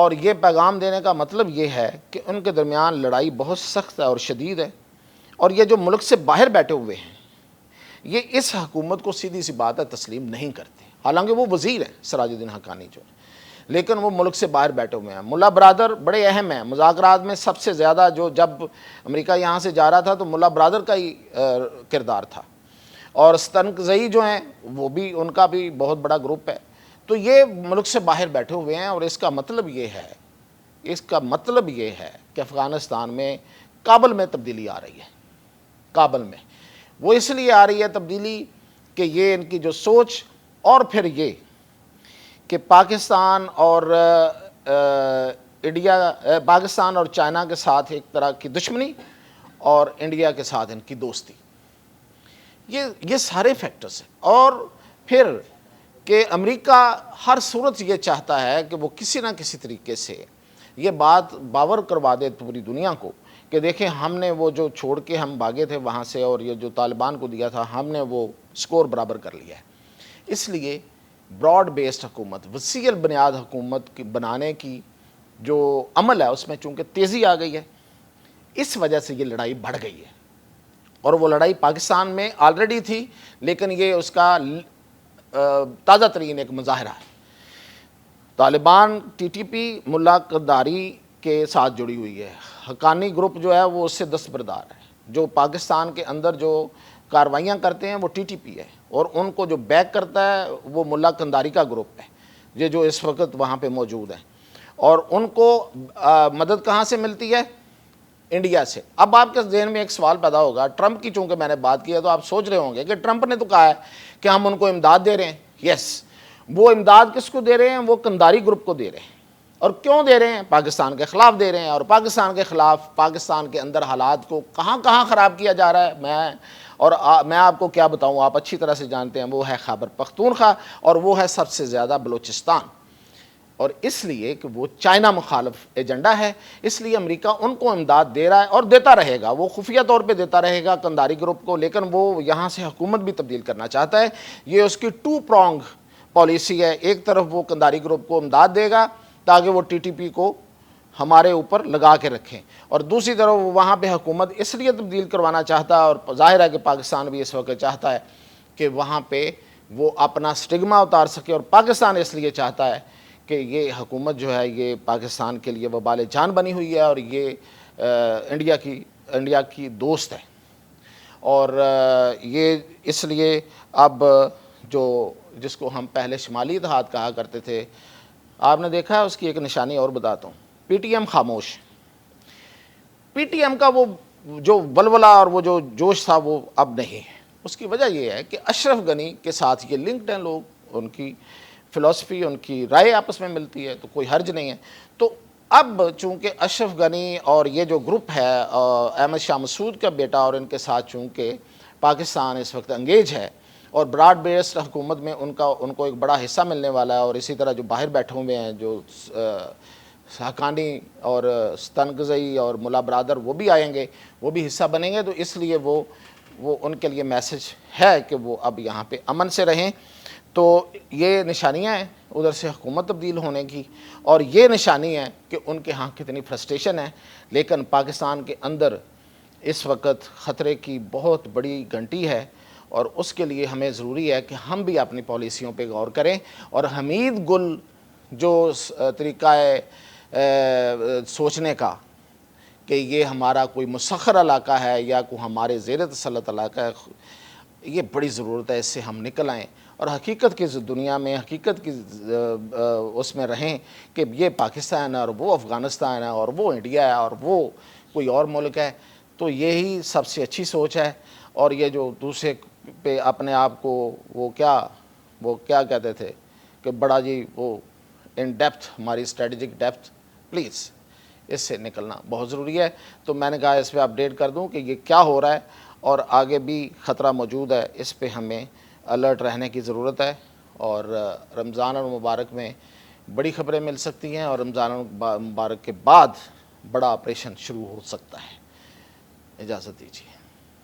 اور یہ پیغام دینے کا مطلب یہ ہے کہ ان کے درمیان لڑائی بہت سخت ہے اور شدید ہے، اور یہ جو ملک سے باہر بیٹھے ہوئے ہیں یہ اس حکومت کو سیدھی سی بات ہے تسلیم نہیں کرتے، حالانکہ وہ وزیر ہیں سراج الدین حقانی جو ہے، لیکن وہ ملک سے باہر بیٹھے ہوئے ہیں۔ ملا برادر بڑے اہم ہیں مذاکرات میں، سب سے زیادہ جب امریکہ یہاں سے جا رہا تھا تو ملا برادر کا ہی کردار تھا، اور ستنکزئی جو ہیں وہ بھی، ان کا بھی بہت بڑا گروپ ہے۔ تو یہ ملک سے باہر بیٹھے ہوئے ہیں، اور اس کا مطلب یہ ہے کہ افغانستان میں کابل میں تبدیلی آ رہی ہے۔ کابل میں وہ اس لیے آ رہی ہے تبدیلی کہ یہ ان کی جو سوچ، اور پھر یہ کہ پاکستان اور پاکستان اور چائنا کے ساتھ ایک طرح کی دشمنی، اور انڈیا کے ساتھ ان کی دوستی، یہ سارے فیکٹرز ہیں۔ اور پھر کہ امریکہ ہر صورت یہ چاہتا ہے کہ وہ کسی نہ کسی طریقے سے یہ بات باور کروا دے پوری دنیا کو کہ دیکھیں ہم نے وہ جو چھوڑ کے ہم بھاگے تھے وہاں سے، اور یہ جو طالبان کو دیا تھا ہم نے وہ سکور برابر کر لیا ہے۔ اس لیے براڈ بیسڈ حکومت، وسیع البنیاد حکومت کی بنانے کی جو عمل ہے اس میں چونکہ تیزی آ گئی ہے، اس وجہ سے یہ لڑائی بڑھ گئی ہے، اور وہ لڑائی پاکستان میں آلریڈی تھی، لیکن یہ اس کا تازہ ترین ایک مظاہرہ ہے۔ طالبان ٹی ٹی پی ملا قذاری کے ساتھ جڑی ہوئی ہے، حقانی گروپ جو ہے وہ اس سے دستبردار ہے، جو پاکستان کے اندر جو کاروائیاں کرتے ہیں وہ ٹی ٹی پی ہے، اور ان کو جو بیک کرتا ہے وہ ملا قذاری کا گروپ ہے، یہ جو اس وقت وہاں پہ موجود ہیں، اور ان کو مدد کہاں سے ملتی ہے؟ انڈیا سے۔ اب آپ کے ذہن میں ایک سوال پیدا ہوگا، ٹرمپ کی چونکہ میں نے بات کی ہے تو آپ سوچ رہے ہوں گے کہ ٹرمپ نے تو کہا ہے کہ ہم ان کو امداد دے رہے ہیں۔ یس، وہ امداد کس کو دے رہے ہیں؟ وہ قذاری گروپ کو دے رہے ہیں۔ اور کیوں دے رہے ہیں؟ پاکستان کے خلاف دے رہے ہیں، اور پاکستان کے خلاف پاکستان کے اندر حالات کو کہاں کہاں خراب کیا جا رہا ہے، میں آپ کو کیا بتاؤں، آپ اچھی طرح سے جانتے ہیں، وہ ہے خیبر پختونخوا، اور وہ ہے سب سے زیادہ بلوچستان، اور اس لیے کہ وہ چائنا مخالف ایجنڈا ہے، اس لیے امریکہ ان کو امداد دے رہا ہے اور دیتا رہے گا، وہ خفیہ طور پہ دیتا رہے گا قذاری گروپ کو، لیکن وہ یہاں سے حکومت بھی تبدیل کرنا چاہتا ہے۔ یہ اس کی ٹو پرونگ پالیسی ہے، ایک طرف وہ قذاری گروپ کو امداد دے گا تاکہ وہ ٹی ٹی پی کو ہمارے اوپر لگا کے رکھیں، اور دوسری طرف وہ وہاں پہ حکومت اس لیے تبدیل کروانا چاہتا ہے، اور ظاہر ہے کہ پاکستان بھی اس وقت چاہتا ہے کہ وہاں پہ وہ اپنا سٹگما اتار سکے، اور پاکستان اس لیے چاہتا ہے کہ یہ حکومت جو ہے یہ پاکستان کے لیے وبال جان بنی ہوئی ہے، اور یہ انڈیا کی دوست ہے، اور یہ اس لیے اب جس کو ہم پہلے شمالی اتحاد کہا کرتے تھے، آپ نے دیکھا ہے اس کی ایک نشانی اور بتاتا ہوں، پی ٹی ایم خاموش۔ پی ٹی ایم کا وہ جو ولولہ اور وہ جو جوش تھا وہ اب نہیں ہے۔ اس کی وجہ یہ ہے کہ اشرف غنی کے ساتھ یہ لنکڈ ہیں لوگ، ان کی فلسفی، ان کی رائے آپس میں ملتی ہے تو کوئی حرج نہیں ہے۔ تو اب چونکہ اشرف غنی اور یہ جو گروپ ہے احمد شاہ مسعود کا بیٹا، اور ان کے ساتھ چونکہ پاکستان اس وقت انگیج ہے، اور براڈ بیسڈ حکومت میں ان کو ایک بڑا حصہ ملنے والا ہے، اور اسی طرح جو باہر بیٹھے ہوئے ہیں جو حقانی اور ستنکزئی اور ملا برادر وہ بھی آئیں گے، وہ بھی حصہ بنیں گے، تو اس لیے وہ ان کے لیے میسج ہے کہ وہ اب یہاں پہ امن سے رہیں۔ تو یہ نشانیاں ہیں ادھر سے حکومت تبدیل ہونے کی، اور یہ نشانی ہے کہ ان کے ہاں کتنی فرسٹریشن ہے، لیکن پاکستان کے اندر اس وقت خطرے کی بہت بڑی گھنٹی ہے، اور اس کے لیے ہمیں ضروری ہے کہ ہم بھی اپنی پالیسیوں پہ غور کریں، اور حمید گل جو طریقہ ہے سوچنے کا کہ یہ ہمارا کوئی مسخر علاقہ ہے یا کوئی ہمارے زیر تسلط علاقہ ہے، یہ بڑی ضرورت ہے، اس سے ہم نکل آئیں اور حقیقت کی دنیا میں، حقیقت کی اس میں رہیں کہ یہ پاکستان ہے اور وہ افغانستان ہے اور وہ انڈیا ہے اور وہ کوئی اور ملک ہے۔ تو یہی سب سے اچھی سوچ ہے، اور یہ جو دوسرے پہ اپنے آپ کو وہ کیا کہتے تھے کہ بڑا جی وہ ان ڈیپتھ، ہماری اسٹریٹجک ڈیپتھ، پلیز اس سے نکلنا بہت ضروری ہے۔ تو میں نے کہا اس پہ اپڈیٹ کر دوں کہ یہ کیا ہو رہا ہے، اور آگے بھی خطرہ موجود ہے، اس پہ ہمیں الرٹ رہنے کی ضرورت ہے، اور رمضان المبارک میں بڑی خبریں مل سکتی ہیں، اور رمضان المبارک کے بعد بڑا آپریشن شروع ہو سکتا ہے۔ اجازت دیجیے۔